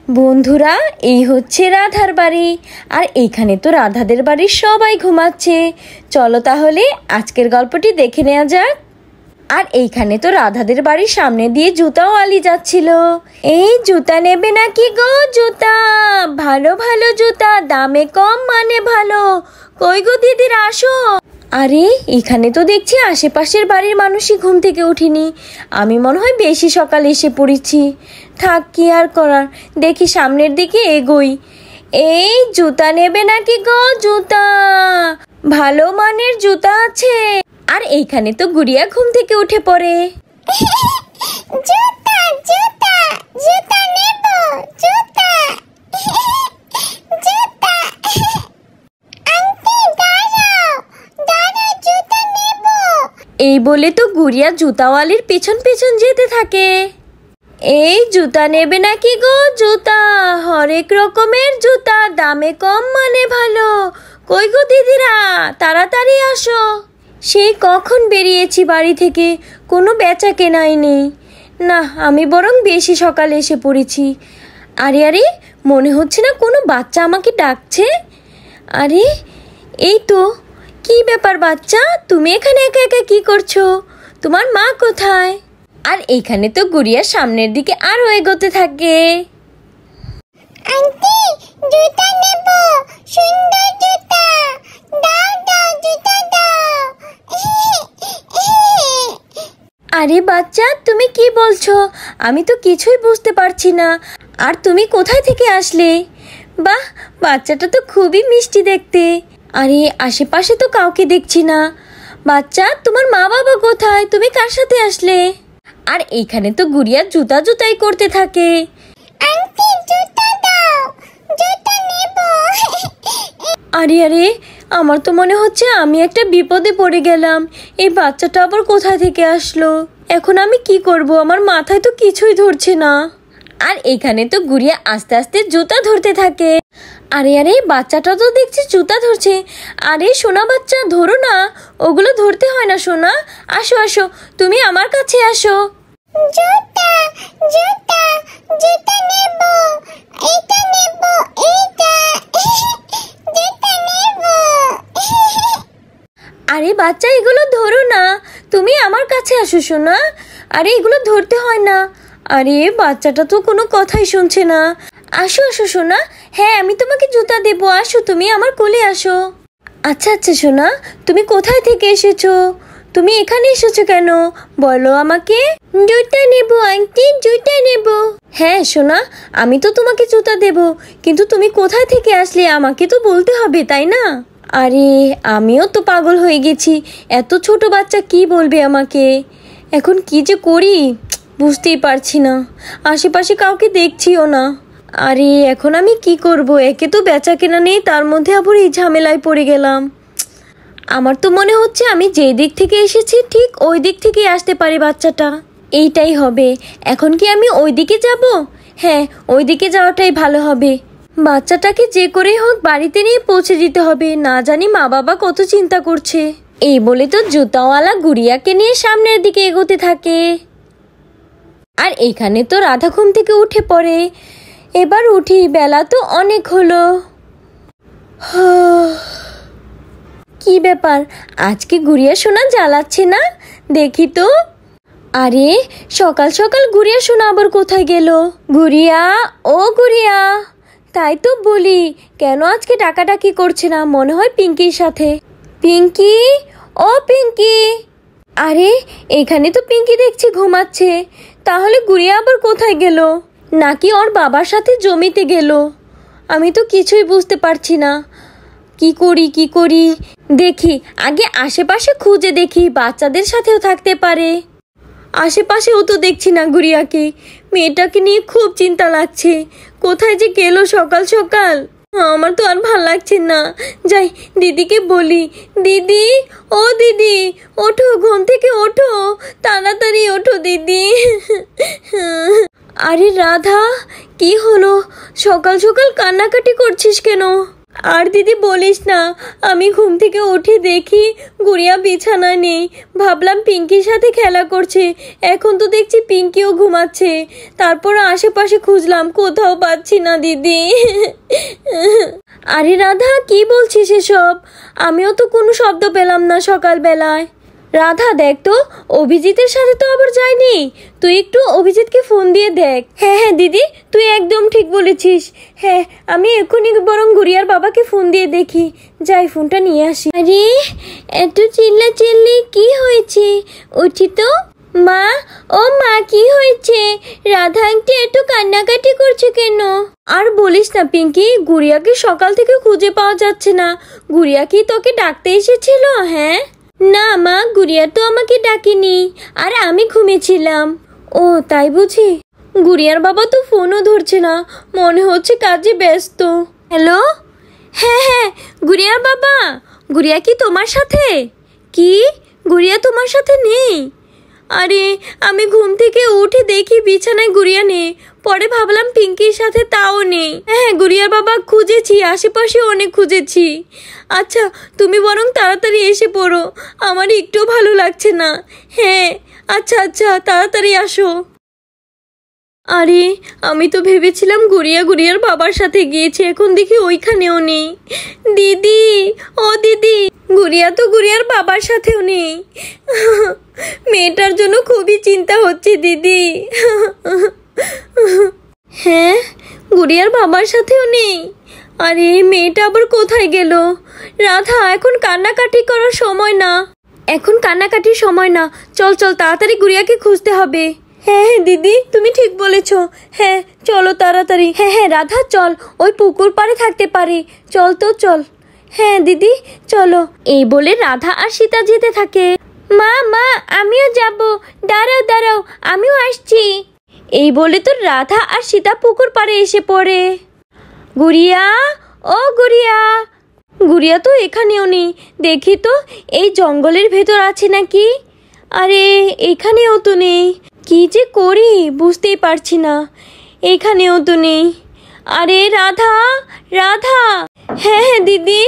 বন্ধুরা, এই হচ্ছে রাধার বাড়ি। আর এইখানে তো রাধাদের বাড়ির সবাই ঘুমাচ্ছে। চলো তাহলে আজকের গল্পটি দেখে নেওয়া যাক। আর এইখানে তো রাধাদের বাড়ির সামনে দিয়ে জুতাও আলি যাচ্ছিল। এই জুতা নেবে নাকি গো? জুতা, ভালো ভালো জুতা, দামে কম মানে ভালো। কই গো দিদিরা, আসো। আরে এখানে তো দেখছি আশেপাশের বাড়ির মানুষই ঘুম থেকে উঠিনি। আমি মনে হয় বেশি সকালে এসে পড়েছি। থাক, কি আর করার, দেখি সামনের দিকে এগোই। এই জুতা নেবে নাকি গো? জুতা, ভালো মানের জুতা আছে। আর এইখানে তো গুড়িয়া ঘুম থেকে উঠে পড়ে। জুতা জুতা জুতা নেব, জুতা জুতা। আন্টি দাঁড়াও দাঁড়াও, জুতা নেব। এই বলে তো গুড়িয়া জুতাওয়ালির পেছন পেছন যেতে থাকে। এই জুতা নেবে নাকি গো? জুতা, হরেক রকমের জুতা, দামে কম মানে ভালো। কই গো দিদিরা, তাড়াতাড়ি আসো। সেই কখন বেরিয়েছি বাড়ি থেকে, কোনো বেচা কেনাই নেই। না, আমি বরং বেশি সকালে এসে পড়েছি। আরে আরে, মনে হচ্ছে না কোনো বাচ্চা আমাকে ডাকছে। আরে এই তো, কি ব্যাপার বাচ্চা, তুমি এখানে একা একা কি করছো? তোমার মা কোথায়? আর এইখানে তো গুড়িয়া সামনের দিকে আরো এগোতে থাকে। আন্টি জুতা নেব, সুন্দর জুতা, দাও দাও জুতা দাও। আরে বাচ্চা, তুমি কি বলছো? আমি তো কিছুই বুঝতে পারছি না। আর তুমি কোথায় থেকে আসলে? বাহ, বাচ্চাটা তো খুবই মিষ্টি দেখতে। আরে আশেপাশে তো কাউকে দেখছি না। বাচ্চা, তোমার মা বাবা কোথায়? তুমি কার সাথে আসলে? আর এইখানে তো গুড়িয়া জুতা জুতাই করতে থাকে। আন্টি জুতা দাও, জুতা নেব। আরে আরে, আমার তো মনে হচ্ছে আমি একটা বিপদে পড়ে গেলাম। এই বাচ্চাটা আবার কোথায় থেকে আসলো? এখন আমি কি করব? আমার মাথায় তো কিছুই ধরছে না। আর এখানে তো গুড়িয়া আস্তে আস্তে জুতা ধরতে থাকে। আরে আরে, বাচ্চাটা তো দেখছি জুতা ধরছে। আরে সোনা বাচ্চা, ধরো না, ওগুলো ধরতে হয় না সোনা। আসো আসো, তুমি আমার কাছে আসো। জুতা জুতা জুতা নেব, এইটা নেব, এইটা জুতা নেব। আরে বাচ্চা, এগুলো ধরো না, তুমি আমার কাছে আসো সোনা। আরে এগুলো ধরতে হয় না। আরে বাচ্চাটা তো কোনো কথাই শুনছে না। আসো আসো সোনা, হ্যাঁ আমি তোমাকে জুতা দেবো, আসো তুমি আমার কোলে আসো। আচ্ছা আচ্ছা সোনা, তুমি কোথায় থেকে এসেছো? তুমি এখানে এসেছো কেন বলো আমাকে। জুতা নেব আন্টি, জুতা নেব। হ্যাঁ সোনা, আমি তো তোমাকে জুতা দেব, কিন্তু তুমি কোথায় থেকে আসলে আমাকে তো বলতে হবে, তাই না? আরে আমিও তো পাগল হয়ে গেছি। এত ছোট বাচ্চা কি বলবে আমাকে? এখন কি যে করি বুঝতেই পারছি না। আশেপাশে কাউকে দেখছিও না। আরে এখন আমি কি করব? একে তো বেচা কেনা নেই, তার মধ্যে আবার এই ঝামেলায় পড়ে গেলাম। আমার তো মনে হচ্ছে আমি যেই দিক থেকে এসেছি ঠিক ওই দিক থেকেই আসতে পারে বাচ্চাটা। এইটাই হবে। এখন কি আমি ওই দিকে যাব? হ্যাঁ, ওই দিকে যাওয়াটাই ভালো হবে। বাচ্চাটাকে যে করেই হোক বাড়িতে নিয়ে পৌঁছে দিতে হবে, না জানি মা বাবা কত চিন্তা করছে। এই বলে তো জুতাওয়ালা গুড়িয়াকে নিয়ে সামনের দিকে এগোতে থাকে। আর এইখানে তো রাধা ঘুম থেকে উঠে পড়ে। এবার উঠি, বেলা তো অনেক হলো। কি ব্যাপার, আজকে গুড়িয়া সোনা জ্বালাচ্ছে না? দেখি তো। আরে সকাল সকাল গুড়িয়া সোনা আবার কোথায় গেল? গুড়িয়া, ও গুড়িয়া, তাই তো বলি, কেন আজকে ডাকাডাকি করছে না? মনে হয় পিঙ্কির সাথে। পিঙ্কি, ও পিঙ্কি। আরে এখানে তো পিঙ্কি দেখছি ঘুমাচ্ছে। তাহলে গুড়িয়া আবার কোথায় গেল? নাকি ওর বাবার সাথে জমিতে গেল? আমি তো কিছুই বুঝতে পারছি না। কি করি কি করি, দেখি আগে আশেপাশে খুঁজে দেখি, বাচ্চাদের সাথেও থাকতে পারে। আশেপাশেও তো দেখছি না গুড়িয়াকে। মেয়েটাকে নিয়ে খুব চিন্তা লাগছে। কোথায় যে গেল সকাল সকাল? আমার তো আর ভাল লাগছে না। যাই দিদিকে বলি, দিদি, ও দিদি, ওঠো, ঘুম থেকে ওঠো, তাড়াতাড়ি ওঠো দিদি। আরে রাধা, কি হলো? সকাল সকাল কান্নাকাটি করছিস কেন? আর দিদি বলিস না, আমি ঘুম থেকে উঠে দেখি গুড়িয়া বিছানায় নেই। ভাবলাম পিঙ্কির সাথে খেলা করছে, এখন তো দেখছি পিঙ্কিও ঘুমাচ্ছে। তারপর আশেপাশে খুঁজলাম, কোথাও পাচ্ছি না দিদি। আরে রাধা, কি বলছিস এসব? আমিও তো কোনো শব্দ পেলাম না সকালবেলায়। রাধা দেখ তো, অভিজিতের সাথে তো আবার যায়নি। তুই একটু অভিজিৎকে ফোন দিয়ে দেখ। হ্যাঁ হ্যাঁ দিদি, তুই একদম ঠিক বলেছিস। হ্যাঁ, আমি এক্ষুনি বরং গুড়িয়ার বাবাকে ফোন দিয়ে দেখি। যাই, ফোনটা নিয়ে আসি। আরে এত চিল্লাচিল্লি কি হয়েছে? উঠি তো। মা, ও মা, কি হয়েছে? রাধা আন্টি এত কান্নাকাটি করছে কেন? আর বলিস না পিঙ্কি, গুড়িয়াকে সকাল থেকে খুঁজে পাওয়া যাচ্ছে না। গুড়িয়া কি তোকে ডাকতে এসেছিল? হ্যাঁ না মা, গুড়িয়া তো আমাকে ডাকেনি, আর আমি ঘুমিয়েছিলাম। ও তাই বুঝি? গুড়িয়ার বাবা তো ফোনও ধরছে না, মনে হচ্ছে কাজে ব্যস্ত। হ্যালো, হ্যাঁ হ্যাঁ গুড়িয়ার বাবা, গুড়িয়া কি তোমার সাথে? কি, গুড়িয়া তোমার সাথে নেই? আরে আমি ঘুম থেকে উঠে দেখি বিছানায় গুড়িয়া নেই। পরে ভাবলাম পিঙ্কির সাথে, তাও নেই। হ্যাঁ গুড়িয়ার বাবা, খুঁজেছি, আশেপাশে অনেক খুঁজেছি। আচ্ছা তুমি বরং তাড়াতাড়ি এসে পড়ো, আমার একটু ভালো লাগছে না। হ্যাঁ আচ্ছা আচ্ছা, তাড়াতাড়ি আসো। আরে আমি তো ভেবেছিলাম গুড়িয়ার বাবার সাথে গিয়েছে, এখন দেখি ওইখানেও নেই। দিদি, ও দিদি, গুড়িয়া তো গুড়িয়ার বাবার সাথেও নেই। মেয়েটার জন্য খুবই চিন্তা হচ্ছে দিদি। হ্যাঁ, গুড়িয়ার বাবার সাথেও নেই। আরে মেয়েটা আবার কোথায় গেল? রাধা, এখন কান্নাকাটি করার সময় না, এখন কান্নাকাটির সময় না। চল চল, তাড়াতাড়ি গুড়িয়াকে খুঁজতে হবে। হ্যাঁ হ্যাঁ দিদি, তুমি ঠিক বলেছ। হ্যাঁ চলো তাড়াতাড়ি। হ্যাঁ হ্যাঁ রাধা, চল, ওই পুকুর পাড়ে থাকতে পারে। চল তো চল। হ্যাঁ দিদি চলো। এই বলে রাধা আর সীতা যেতে থাকে। মা মা, আমিও যাব। দাঁড়াও দাঁড়াও, আমিও আসছি। এই বলে তো রাধা আর সীতা পুকুর পাড়ে এসে পড়ে। গুড়িয়া, ও গুড়িয়া। গুড়িয়া তো এখানেও নেই। দেখি তো এই জঙ্গলের ভেতর আছে নাকি। আরে এখানেও তো নেই। কি যে করি বুঝতেই পারছি না, এখানেও তো নেই। আরে রাধা, রাধা। হ্যাঁ হ্যাঁ দিদি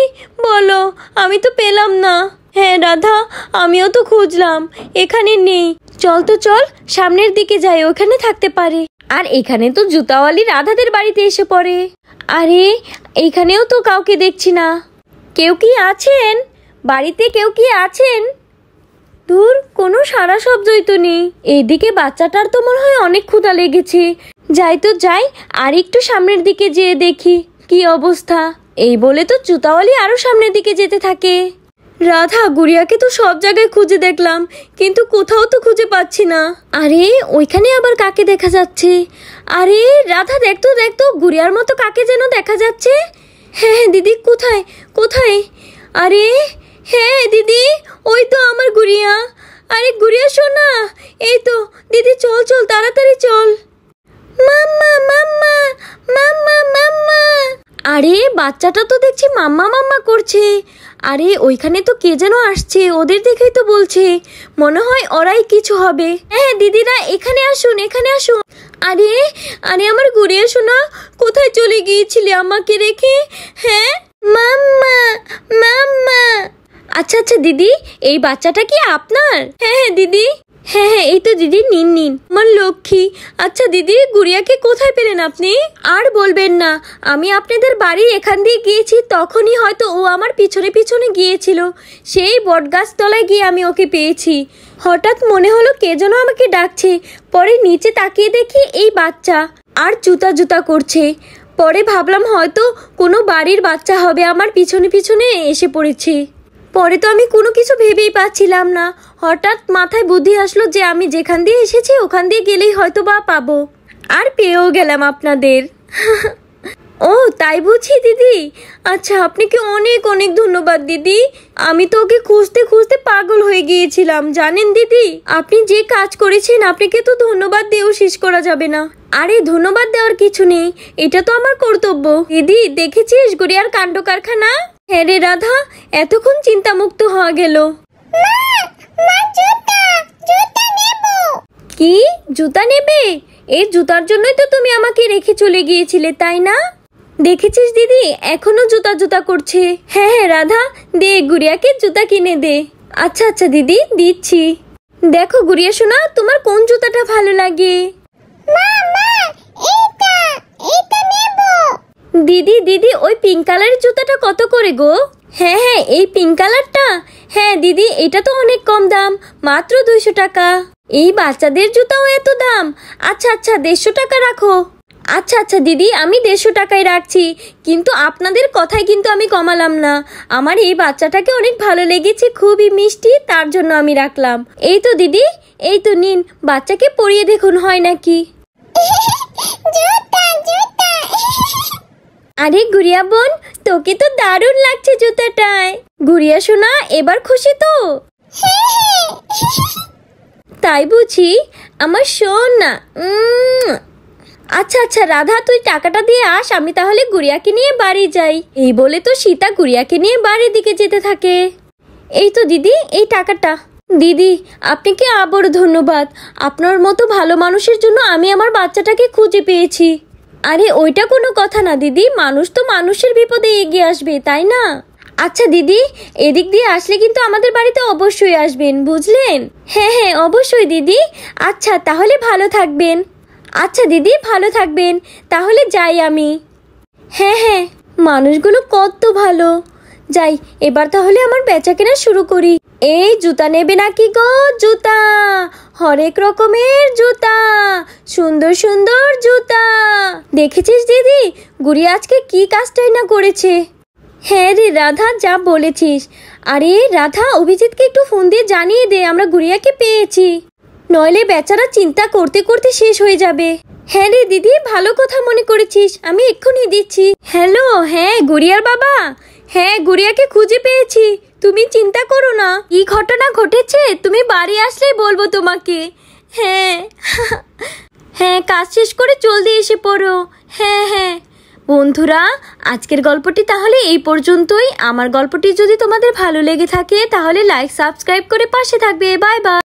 বলো, আমি তো পেলাম না। হ্যাঁ রাধা, আমিও তো খুঁজলাম, এখানে নেই। চল তো চল, সামনের দিকে যাই, ওখানে থাকতে পারে। আর এখানে তো জুতাওয়ালি রাধাদের বাড়িতে এসে পড়ে। আরে এইখানেও তো কাউকে দেখছি না। কেউ কি আছেন বাড়িতে? কেউ কি আছেন? দূর, কোনো সারা শব্দই তো নেই। এইদিকে বাচ্চাটার তো মনে হয় অনেক ক্ষুধা লেগেছে। যাই তো যাই, আর একটু সামনের দিকে যেয়ে দেখি কি অবস্থা। এই বলে তো জুতাওয়ালি আরো সামনের দিকে যেতে থাকে। রাধা, গুড়িয়াকে তো সব জায়গায় খুঁজে দেখলাম, কিন্তু কোথাও তো খুঁজে পাচ্ছি না। আরে ওইখানে আবার কাকে দেখা যাচ্ছে? আরে রাধা, দেখতো দেখতো, গুড়িয়ার মতো কাকে যেন দেখা যাচ্ছে। হ্যাঁ হ্যাঁ দিদি, কোথায় কোথায়? আরে হ্যাঁ দিদি, ওই তো আমার গুড়িয়া। আরে গুড়িয়া শোনা, এই তো দিদি, চল চল তাড়াতাড়ি চল। মাম্মা মাম্মা মাম্মা মাম্মা। আরে বাচ্চাটা তো দেখছি মাম্মা মাম্মা করছে। আরে ওইখানে তো কে যেন আসছে, ওদের দেখেই তো বলছে, মনে হয় ওরাই কিছু হবে। হ্যাঁ দিদিরা, এখানে আসুন, এখানে আসুন। আরে আরে আমার গুড়িয়া শোনা, কোথায় চলে গিয়েছিলে আমাকে রেখে? হ্যাঁ মাম্মা মাম্মা। আচ্ছা আচ্ছা দিদি, এই বাচ্চাটা কি আপনার? হ্যাঁ হ্যাঁ দিদি, হ্যাঁ হ্যাঁ এই তো দিদি, নিন নিন, আমার লক্ষ্মী। আচ্ছা দিদি, গুড়িয়াকে কোথায় পেলেন আপনি? আর বলবেন না, আমি আপনাদের বাড়ির এখান দিয়ে গিয়েছি, তখনই হয়তো ও আমার পিছনে পিছনে গিয়েছিল। সেই বটগাছ তলায় গিয়ে আমি ওকে পেয়েছি। হঠাৎ মনে হলো কে যেন আমাকে ডাকছে। পরে নিচে তাকিয়ে দেখি এই বাচ্চা, আর জুতা জুতা করছে। পরে ভাবলাম হয়তো কোনো বাড়ির বাচ্চা হবে, আমার পিছনে পিছনে এসে পড়েছে। পরে তো আমি কোনো কিছু ভেবেই পাচ্ছিলাম না। হঠাৎ মাথায় বুদ্ধি আসলো যে আমি যেখান দিয়ে এসেছি ওখান দিয়ে গেলেই হয়তো বা পাবো, আর পেয়েও গেলাম আপনাদের। ও তাই বুঝি দিদি। আচ্ছা, আপনাকে অনেক অনেক ধন্যবাদ দিদি। আমি তো ওকে খুঁজতে খুঁজতে পাগল হয়ে গিয়েছিলাম, জানেন দিদি। আপনি যে কাজ করেছেন, আপনাকে তো ধন্যবাদ দিয়েও শেষ করা যাবে না। আরে ধন্যবাদ দেওয়ার কিছু নেই, এটা তো আমার কর্তব্য। দিদি দেখেছিস গুড়িয়ার কাণ্ড কারখানা? হ্যাঁ রে রাধা, এতক্ষণ চিন্তামুক্ত হওয়া গেল। কি জুতা নেবে? এই জুতার জন্যই তো তুমি আমাকে রেখে চলে গিয়েছিলে, তাই না? দেখেছিস দিদি, এখনো জুতা জুতা করছে। হ্যাঁ হ্যাঁ রাধা, দে গুড়িয়াকে জুতা কিনে দে। আচ্ছা আচ্ছা দিদি, দিচ্ছি। দেখো গুড়িয়া সোনা, তোমার কোন জুতাটা ভালো লাগে? মা মা এটা নেব। দিদি দিদি, ওই পিঙ্ক কালারের জুতাটা কত করে গো? হ্যাঁ হ্যাঁ, এই পিঙ্ক কালারটা? হ্যাঁ দিদি, এটা তো অনেক কম দাম, মাত্র 200 টাকা। এই বাচ্চাদের জুতাও এত দাম? আচ্ছা আচ্ছা, 150 টাকা রাখো। আচ্ছা আচ্ছা দিদি, আমি 150 টাকায় রাখছি, কিন্তু আপনাদের কথায় কিন্তু আমি কমালাম না। আমার এই বাচ্চাটাকে অনেক ভালো লেগেছে, খুবই মিষ্টি, তার জন্য আমি রাখলাম। এই তো দিদি, এই তো নিন, বাচ্চাকে পরিয়ে দেখুন হয় নাকি। জুতা জুতা। আরে গুড়িয়া বোন, তোকে তো দারুণ লাগছে জুতাটায়। গুড়িয়া সোনা, এবার খুশি তো? তাই বুঝি আমার সোনা। আচ্ছা আচ্ছা রাধা, তুই টাকাটা দিয়ে আস, আমি তাহলে গুড়িয়াকে নিয়ে বাড়ি যাই। এই বলে তো সীতা গুড়িয়াকে নিয়ে বাড়ির দিকে যেতে থাকে। এই তো দিদি, এই টাকাটা। দিদি, আপনাকে আবারও ধন্যবাদ। আপনার মতো ভালো মানুষের জন্য আমি আমার বাচ্চাটাকে খুঁজে পেয়েছি। আরে ওইটা কোনো কথা না দিদি, মানুষ তো মানুষের বিপদে এগিয়ে আসবে, তাই না? আচ্ছা দিদি, এদিক দিয়ে আসলে কিন্তু আমাদের বাড়িতে অবশ্যই আসবেন, বুঝলেন? হ্যাঁ হ্যাঁ অবশ্যই দিদি। আচ্ছা তাহলে ভালো থাকবেন। আচ্ছা দিদি, ভালো থাকবেন, তাহলে যাই আমি। হ্যাঁ হ্যাঁ, মানুষগুলো কত ভালো। যাই, এবার তাহলে আমার বেচা কেনা শুরু করি। এই জুতা নেবে নাকি গো? জুতা, হরেক রকমের জুতা, সুন্দর সুন্দর জুতা। দেখেছিস দিদি, গুড়িয়া আজকে কি কাজটাই না করেছে। হ্যাঁ রে রাধা, যা বলেছিস। আরে রাধা, অভিজিৎকে একটু ফোন দিয়ে জানিয়ে দে আমরা গুড়িয়াকে পেয়েছি, নইলে বেচারা চিন্তা করতে করতে শেষ হয়ে যাবে। হ্যাঁ রে দিদি, ভালো কথা মনে করেছিস, আমি এক্ষুনি দিচ্ছি। হ্যালো, হ্যাঁ গুড়িয়ার বাবা। হ্যাঁ, গুড়িয়াকে খুঁজে পেয়েছি, তুমি চিন্তা করো না। কি ঘটনা ঘটেছে তুমি বাড়ি আসলেই বলবো তোমাকে। হ্যাঁ হ্যাঁ, কাজ শেষ করে জলদি এসে পড়ো। হ্যাঁ হ্যাঁ। বন্ধুরা, আজকের গল্পটি তাহলে এই পর্যন্তই। আমার গল্পটি যদি তোমাদের ভালো লেগে থাকে তাহলে লাইক সাবস্ক্রাইব করে পাশে থাকবে। Bye bye.